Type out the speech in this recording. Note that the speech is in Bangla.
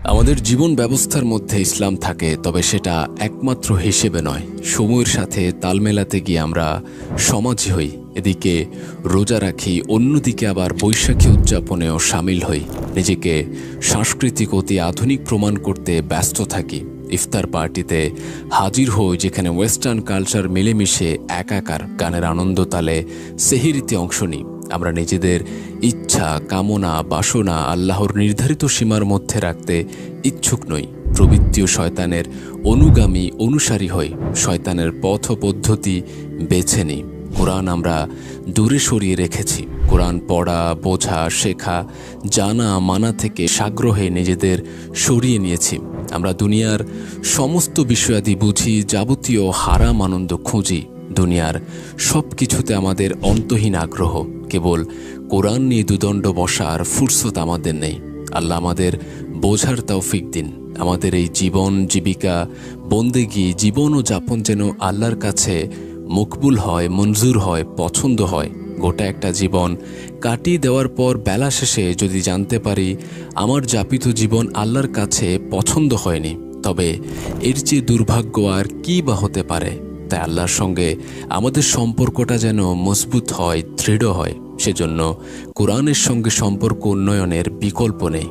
আমাদের জীবন ব্যবস্থার মধ্যে ইসলাম থাকে, তবে সেটা একমাত্র হিসেবে নয়। সময়ের সাথে তাল মেলাতে গিয়ে আমরা সমাজী হই, এদিকে রোজা রাখি, অন্যদিকে আবার বৈশাখী উদযাপনেও সামিল হই। নিজেকে সাংস্কৃতিক অতি আধুনিক প্রমাণ করতে ব্যস্ত থাকি। ইফতার পার্টিতে হাজির হই, যেখানে ওয়েস্টার্ন কালচার মিলেমিশে একাকার। গানের আনন্দ তালে সেহরিতে অংশ নিই। আমরা নিজেদের ইচ্ছা, কামনা, বাসনা আল্লাহর নির্ধারিত সীমার মধ্যে রাখতে ইচ্ছুক নই। প্রবৃত্তি ও শয়তানের অনুগামী, অনুসারী হই। শয়তানের পথ পদ্ধতি বেছে নিই। কোরআন আমরা দূরে সরিয়ে রেখেছি। কোরআন পড়া, বোঝা, শেখা, জানা, মানা থেকে সাগ্রহে নিজেদের সরিয়ে নিয়েছি। আমরা দুনিয়ার সমস্ত বিষয়াদি বুঝি, যাবতীয় হারাম আনন্দ খুঁজি। দুনিয়ার সব কিছুতে আমাদের অন্তহীন আগ্রহ। কেবল কোরআন নিয়ে দুদণ্ড বসার ফুরসত আমাদের নেই। আল্লাহ আমাদের বোঝার তৌফিক দিন। আমাদের এই জীবন, জীবিকা, বন্দেগী, জীবন ও যাপন যেন আল্লাহর কাছে মকবুল হয়, মঞ্জুর হয়, পছন্দ হয়। গোটা একটা জীবন কাটিয়ে দেওয়ার পর বেলা শেষে যদি জানতে পারি আমার যাপিত জীবন আল্লাহর কাছে পছন্দ হয়নি, তবে এর চেয়ে দুর্ভাগ্য আর কী বা হতে পারে। তাই আল্লাহর সঙ্গে আমাদের সম্পর্কটা যেন মজবুত হয়, দৃঢ় হয়। সেজন্য কোরআনের সঙ্গে সম্পর্ক উন্নয়নের বিকল্প নেই।